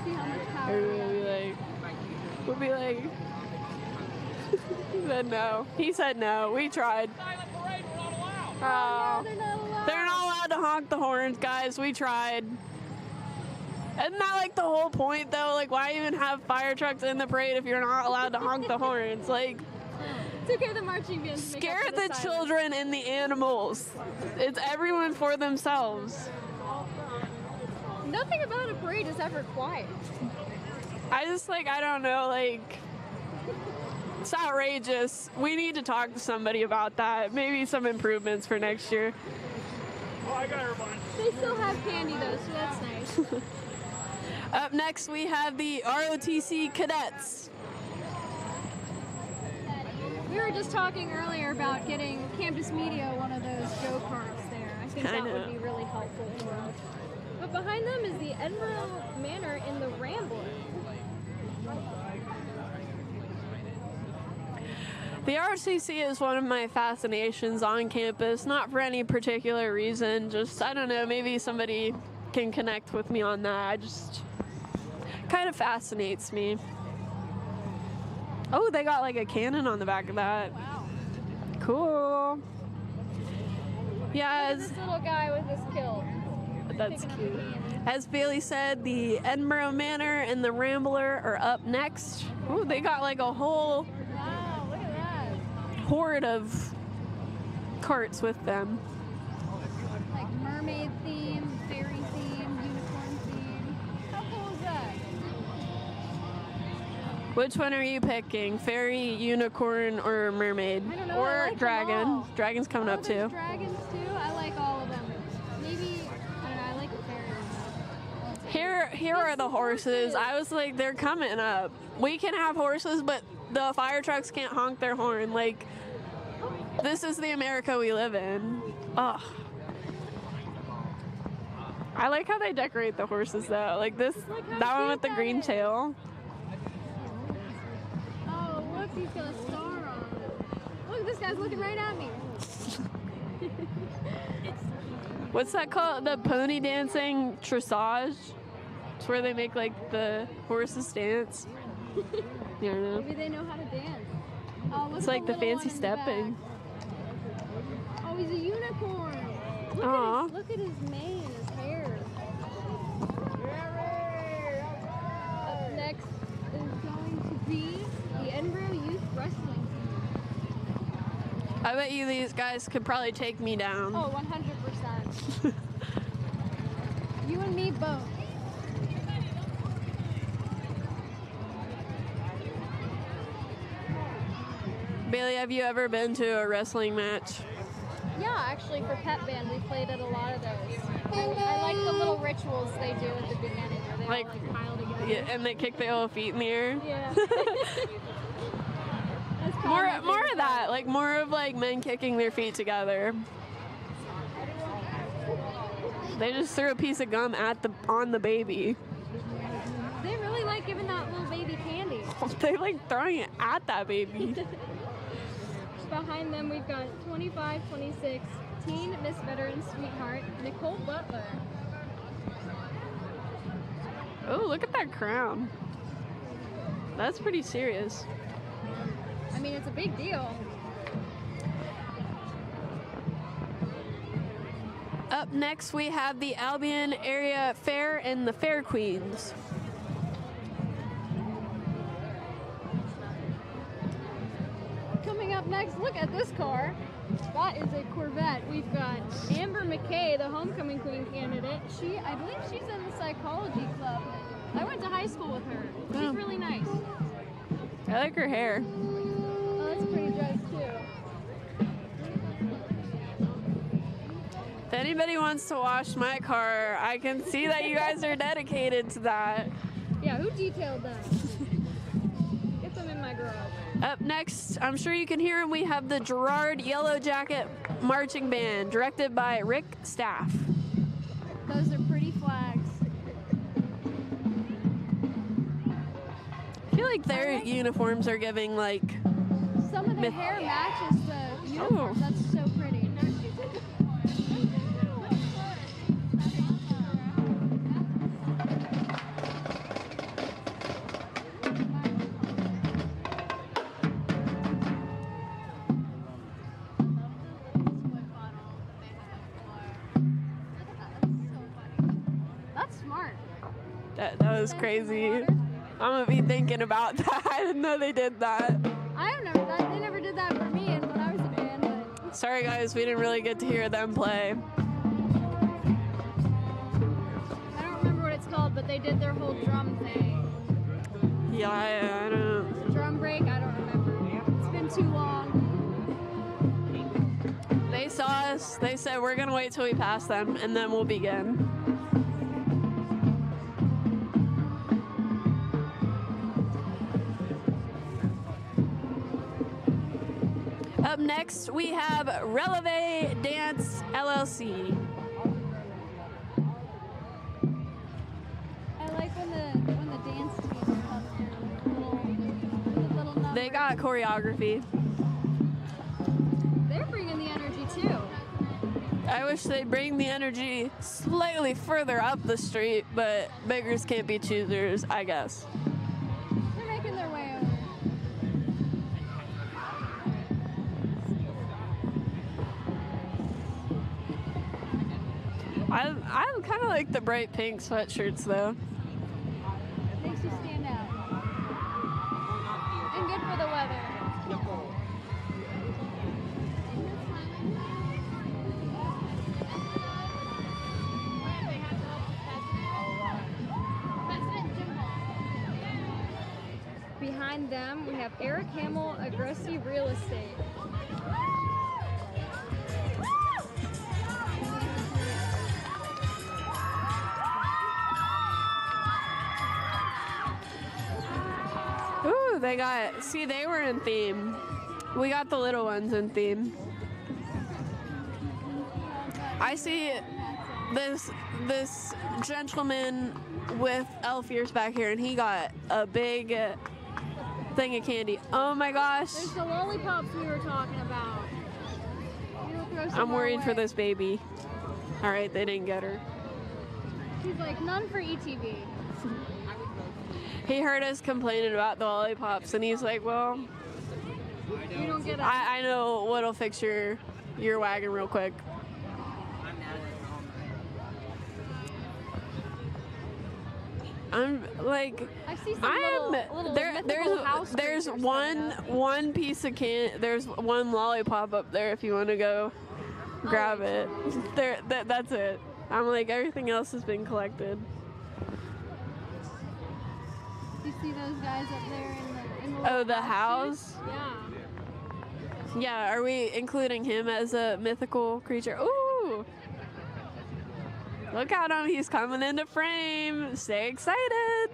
See how much power Or we have. we'll be like, he said no. He said no. We tried. Oh, They're not allowed. they're not allowed to honk the horns, guys. We tried. Isn't that like the whole point though? Like, why even have fire trucks in the parade if you're not allowed to honk the horns? Like, It's okay, the marching bands make scare up for the silence. children and the animals. It's everyone for themselves. Nothing about a parade is ever quiet. I just like, I don't know, like, it's outrageous. We need to talk to somebody about that. Maybe some improvements for next year. They still have candy though, so that's nice. Up next, we have the ROTC cadets. We were just talking earlier about getting campus media one of those go-karts there. I think that would be really helpful for us. But behind them is the Edinboro Manor in the Rambler. The RCC is one of my fascinations on campus, not for any particular reason, just, I don't know, maybe somebody can connect with me on that. I just kind of fascinates me. Oh, they got like a cannon on the back of that. Wow. Cool. Yeah, Look at this little guy with his kilt. that's Picking up cute. the candy. As Bailey said, the Edinboro Manor and the Rambler are up next. Ooh, they got like a whole Wow, look at that. horde of carts with them. Like mermaid theme, fairy theme, unicorn theme. How cool is that? Which one are you picking? Fairy, unicorn, or mermaid? I don't know, I Or like them dragon. all. Dragon's coming up there's too. dragons too. I like all of them. Maybe, I don't know, I like the fairies. Here are the horses. I was like, they're coming up. We can have horses, but the fire trucks can't honk their horn. Like, this is the America we live in. Ugh. I like how they decorate the horses though. Like this, how that one cute with the that green is. tail. Oh, look, he's got a star on it. Look, this guy's looking right at me. What's that called? The pony dancing dressage? It's where they make like the horses dance. You don't know. Maybe they know how to dance. Oh, look It's at like the little fancy one in the back. stepping. Oh, he's a unicorn. Aw. Look at his mane and his hair. Up next is going to be the Edinboro Youth Wrestling Team. I bet you these guys could probably take me down. Oh, 100%. You and me both. Bailey, have you ever been to a wrestling match? Yeah, actually, for pep band, we played at a lot of those. I like the little rituals they do at the beginning where they all like pile together. Yeah, and they kick their little feet in the air. Yeah. That's More probably my of favorite that, part. like more of like men kicking their feet together. They just threw a piece of gum on the baby. They really like giving that little baby candy. They like throwing it at that baby. Behind them, we've got 25, 26, teen Miss Veteran Sweetheart, Nicole Butler. Oh, look at that crown. That's pretty serious. I mean, it's a big deal. Up next, we have the Albion Area Fair and the Fair Queens. Coming up next, look at this car. That is a Corvette. We've got Amber McKay, the homecoming queen candidate. I believe she's in the psychology club. I went to high school with her. She's really nice. I like her hair. Oh, that's a pretty dress too. If anybody wants to wash my car, I can see that you guys are dedicated to that. Yeah, who detailed that? Get them in my garage. Up next, I'm sure you can hear him, we have the Girard Yellow Jacket Marching Band, directed by Rick Staff. Those are pretty flags. I feel like their uniforms are giving like... Some of the hair matches the uniform. Oh. That's so pretty. That's smart. That was crazy. I'm gonna be thinking about that. I didn't know they did that. They never did that for me and when I was a band, but Sorry guys, we didn't really get to hear them play. I don't remember what it's called, but they did their whole drum thing. Yeah, I don't. Drum break, I don't remember. It's been too long. They saw us, they said we're gonna wait till we pass them and then we'll begin. Up next, we have Releve Dance LLC. I like when the dance team comes through. Little numbers. They got choreography. I wish they'd bring the energy slightly further up the street, but beggars can't be choosers, I guess. They're making their way over. I kind of like the bright pink sweatshirts though. Makes you stand out. And good for the weather. Behind them, we have Eric Hamill, Aggressive Real Estate. Ooh, they were in theme. We got the little ones in theme. I see this gentleman with elf ears back here, and he got a big thing of candy. Oh my gosh. There's the lollipops we were talking about. I'm worried for this baby. All right, they didn't get her. She's like, none for ETV. He heard us complaining about the lollipops, and he's like, well, We don't get I know what'll fix your wagon real quick. I'm like, I see some little mythical house there's creatures one piece of there's one lollipop up there if you want to go grab it. That's it. I'm like, everything else has been collected. You see those guys up there in the Oh, the house? Yeah. Yeah, are we including him as a mythical creature? Ooh! Look at him, he's coming into frame. Stay excited.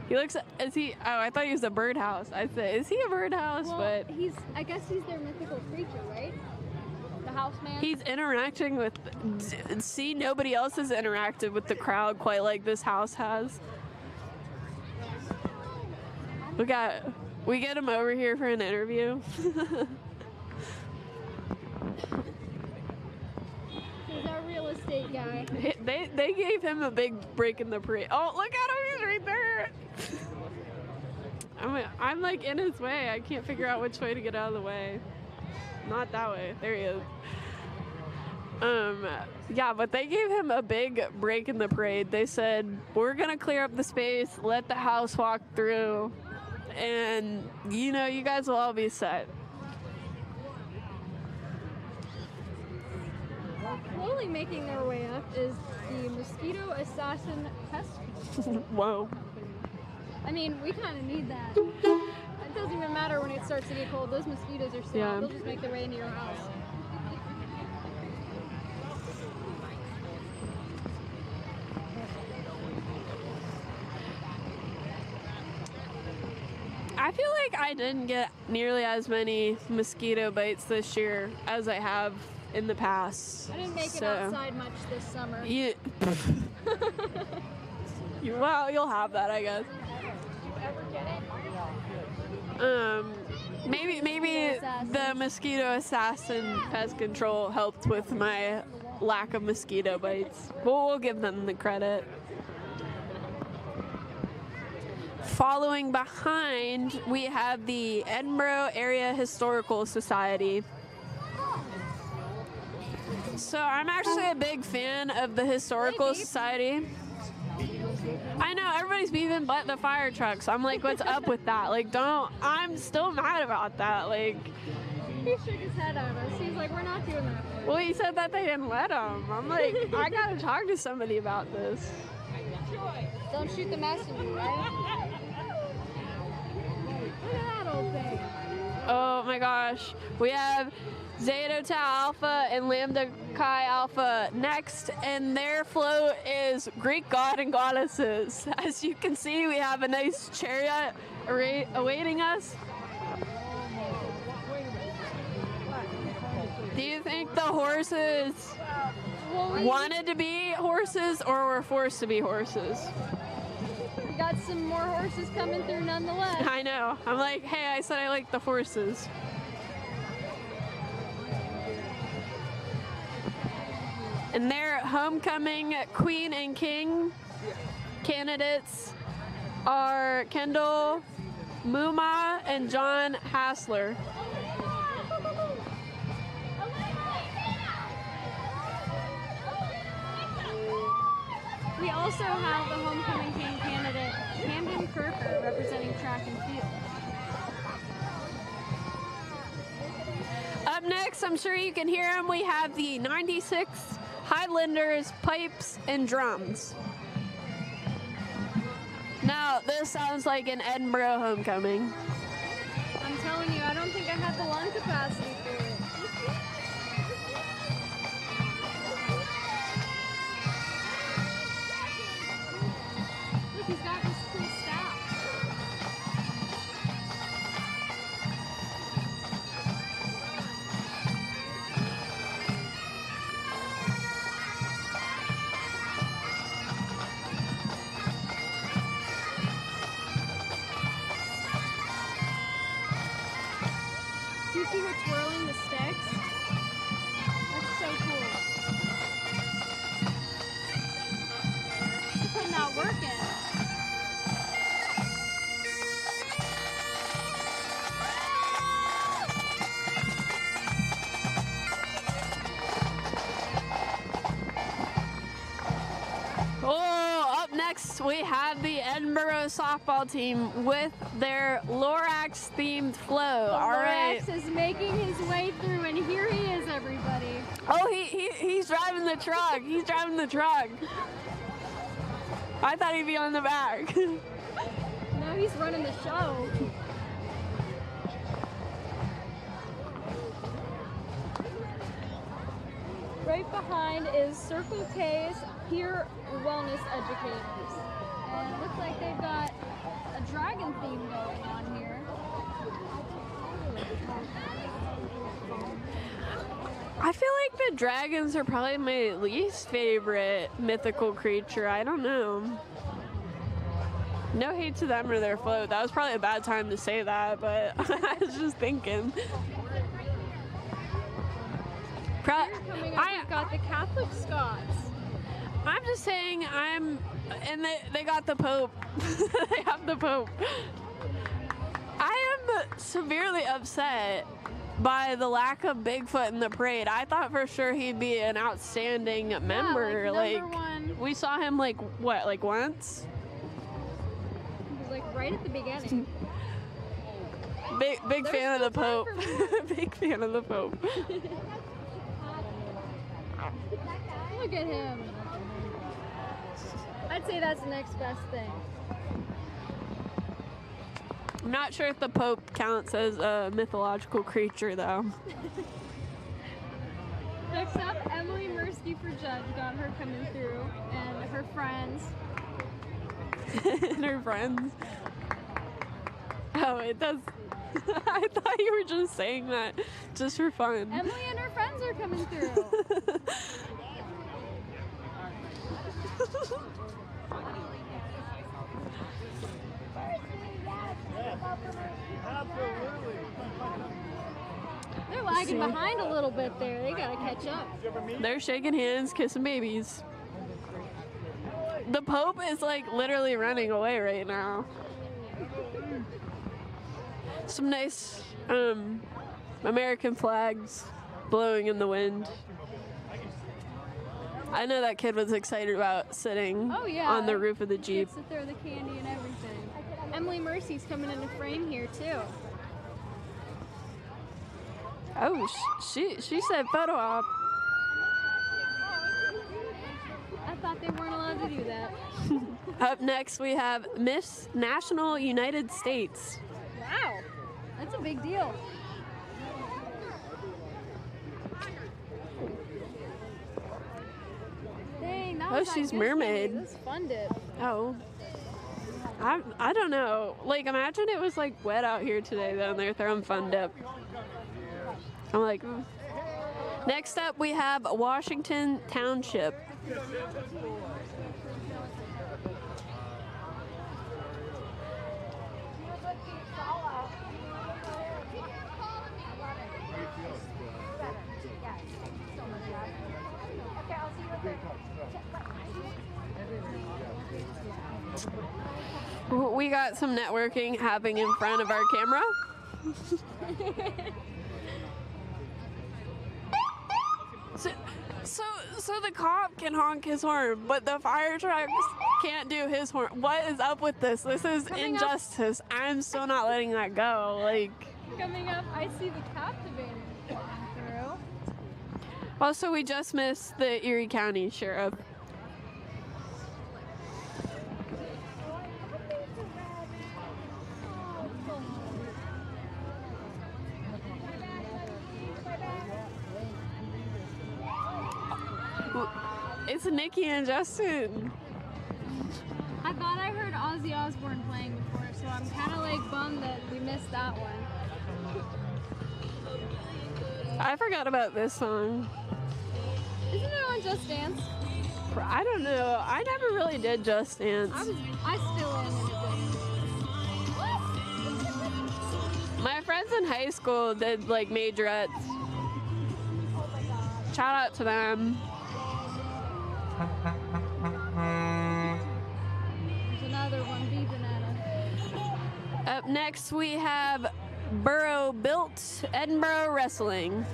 He looks, I thought he was a birdhouse. I said, is he a birdhouse? Well, But I guess he's their mythical creature, right? The house man? he's interacting with, see, nobody else has interacted with the crowd quite like this house has. We get him over here for an interview. He's our real estate guy. They gave him a big break in the parade. Oh, look at him, he's right there. I'm like in his way. I can't figure out which way to get out of the way. Not that way. There he is. Yeah, but they gave him a big break in the parade. They said, we're gonna clear up the space, let the house walk through, and you guys will all be set. Slowly making their way up is the Mosquito Assassin Pest Control. Whoa. I mean, we kind of need that. It doesn't even matter when it starts to get cold. Those mosquitoes are still Yeah. They'll just make their way into your house. I feel like I didn't get nearly as many mosquito bites this year as I have in the past. I didn't make it outside much this summer. Well, you'll have that, I guess. Maybe the Mosquito Assassin Pest Control helped with my lack of mosquito bites. We'll give them the credit. Following behind, we have the Edinboro Area Historical Society. So I'm actually a big fan of the Historical Society. I know, everybody's beeping but the fire trucks. I'm like, what's up with that? Like, I'm still mad about that. Like, He shook his head at us. He's like, we're not doing that. well, he said that they didn't let him. I'm like, I gotta talk to somebody about this. Don't shoot the messenger, right? Look at that old thing. Oh my gosh. We have Zeta Tau Alpha and Lambda Chi Alpha next, and their float is Greek god and goddesses. As you can see, we have a nice chariot awaiting us. Do you think the horses wanted to be horses or were forced to be horses? We got some more horses coming through nonetheless. I know. I'm like, hey, I said I like the horses. And their homecoming queen and king candidates are Kendall Muma and John Hassler. We also have the homecoming king candidate, Camden Kirker, representing track and field. Up next, I'm sure you can hear him, we have the 96 Highlanders, pipes, and drums. Now, this sounds like an Edinboro homecoming. I'm telling you, I don't think I have the lung capacity for it. Look, he's got this cool staff. Do you see her twirling the sticks? That's so cool. She's putting that work in. Oh, up next we have the Edinboro softball team with their Lorax themed flow. All right. Lorax is making his way through, and here he is, everybody. Oh, he's driving the truck. He's driving the truck. I thought he'd be on the back. Now he's running the show. Right behind is Circle K's Peer Wellness Educators. And it looks like they've got a dragon theme going on here. I feel like the dragons are probably my least favorite mythical creature. I don't know. No hate to them or their float. That was probably a bad time to say that, but I was just thinking. Coming up, we've got the Catholic Scots. I'm just saying and they got the Pope. They have the Pope. I am severely upset by the lack of Bigfoot in the parade. I thought for sure he'd be an outstanding member. Like number one. We saw him like once? He was like right at the beginning. Big fan of the Pope. Big fan of the Pope. Look at him. I'd say that's the next best thing. I'm not sure if the Pope counts as a mythological creature, though. Next up, Emily Mursky for Judge. Got her coming through, and her friends. And her friends. Oh, it does. I thought you were just saying that just for fun. Emily and her friends are coming through. They're lagging behind a little bit there. They gotta catch up. They're shaking hands, kissing babies. The Pope is like literally running away right now. Some nice American flags blowing in the wind. I know that kid was excited about sitting on the roof of the Jeep. Gets to throw the candy and everything. Emily Mercy's coming into frame here too. Oh, she said photo op. I thought they weren't allowed to do that. Up next we have Miss National United States. Wow, that's a big deal. Dang, that was she's not good mermaid. candy. Let's fund it. Oh. I don't know. Like, imagine it was like wet out here today though and they're throwing fun dip. I'm like, Next up we have Washington Township. we got some networking happening in front of our camera. So the cop can honk his horn, but the fire trucks can't do his horn. What is up with this? This is injustice. I'm still not letting that go. Like, coming up, I see the captivator through. Also, we just missed the Erie County Sheriff. It's Nikki and Justin. I thought I heard Ozzy Osbourne playing before, so I'm kind of like bummed that we missed that one. I forgot about this song. Isn't it on Just Dance? I don't know. I never really did Just Dance. I still am in it. My friends in high school did like majorettes. Shout out to them. There's another one beeping at us. Up next we have Borough Built Edinboro Wrestling.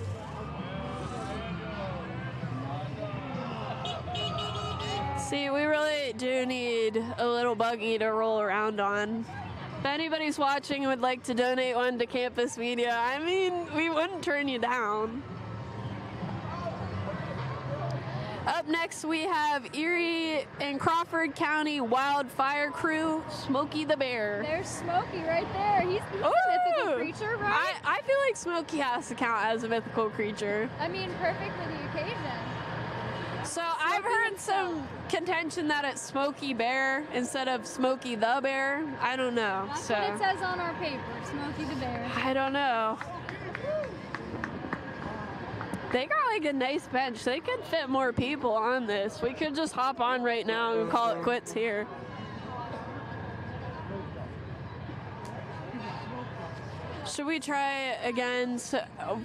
See, we really do need a little buggy to roll around on. If anybody's watching and would like to donate one to Campus Media, I mean, we wouldn't turn you down. Up next, we have Erie and Crawford County Wildfire Crew, Smokey the Bear. There's Smokey right there. He's a mythical creature, right? I feel like Smokey has to count as a mythical creature. I mean, perfect for the occasion. So I've heard some contention that it's Smokey Bear instead of Smokey the Bear. I don't know. That's what it says on our paper, Smokey the Bear. I don't know. They got like a nice bench. They could fit more people on this. We could just hop on right now and call it quits here. Should we try again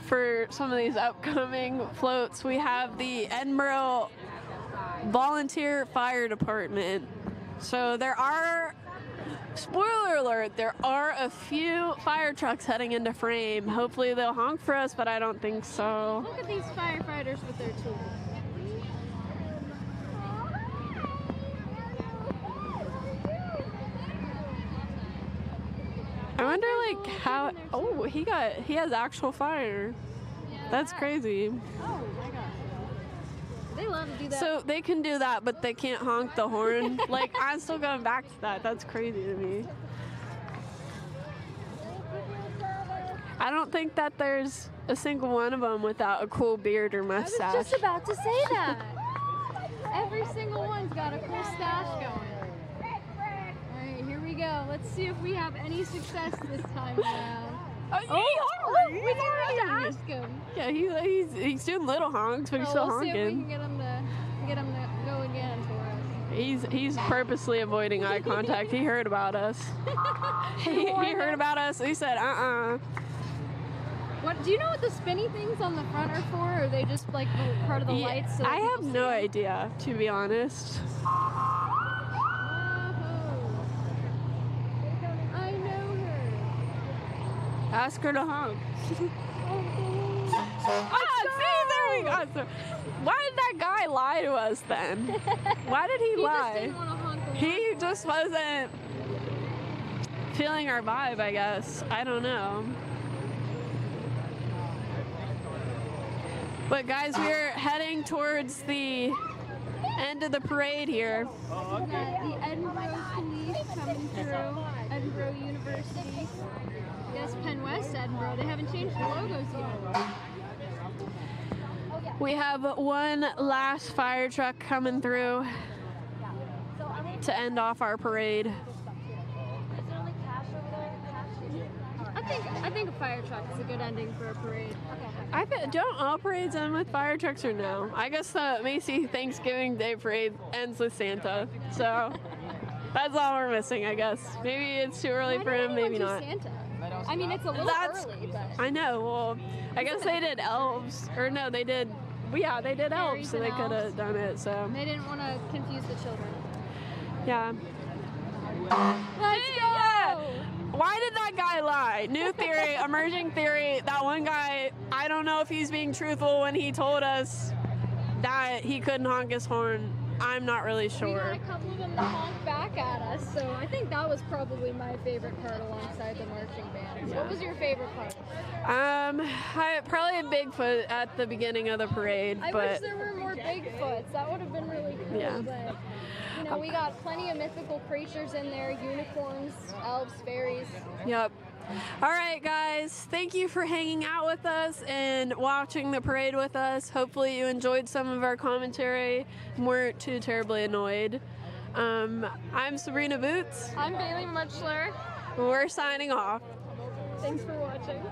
for some of these upcoming floats? We have the Edinboro Volunteer Fire Department. So there are, spoiler alert, there are a few fire trucks heading into frame. Hopefully they'll honk for us, but I don't think so. Look at these firefighters with their tools. I wonder like how, oh, he has actual fire. That's crazy. Oh my god. They love to do that. So they can do that, but they can't honk the horn. Like, I'm still going back to that. That's crazy to me. I don't think that there's a single one of them without a cool beard or mustache. I was just about to say that. Every single one's got a cool stash going. Alright, here we go. Let's see if we have any success this time around. We didn't have to ask him. Yeah, he's doing little honks, but he's still honking. We'll see if we can get him to go again for us. He's purposely avoiding eye contact. He heard about us. he heard about us. He said, What do you know what the spinny things on the front are for? Or are they just like part of the lights? So I have no idea, to be honest. I know her. Ask her to honk. See, there we go. So, why did that guy lie to us then? Why did he lie? Just didn't want to honk a lot. He just wasn't feeling our vibe, I guess. I don't know. But guys, we're heading towards the end of the parade here. The Edinboro police coming through, Edinboro University. I guess Pennwest-Edinboro. They haven't changed the logos yet. We have one last fire truck coming through to end off our parade. I think a fire truck is a good ending for a parade. Don't all parades end with fire trucks or no? I guess the Macy Thanksgiving Day parade ends with Santa. So that's all we're missing, I guess. Maybe it's too early for him, maybe not. Santa? I mean, it's a little early, but... I know. Well, I guess they did elves. Or no, they did... Yeah, they did elves, so they could have done it, so... They didn't want to confuse the children. Yeah. Let's go! Yeah. Why did that guy lie? New theory, emerging theory. That one guy, I don't know if he's being truthful when he told us that he couldn't honk his horn. I'm not really We sure. got a couple of them to honk back at us, so I think that was probably my favorite part alongside the marching bands. What was your favorite part? Probably a Bigfoot at the beginning of the parade, I but wish there were more Bigfoots. That would have been really cool. Yeah. But you know, we got plenty of mythical creatures in there: unicorns, elves, fairies. Yep. All right, guys. Thank you for hanging out with us and watching the parade with us. Hopefully you enjoyed some of our commentary and weren't too terribly annoyed. I'm Sabrina Boots. I'm Bailey Mutchler. We're signing off. Thanks for watching.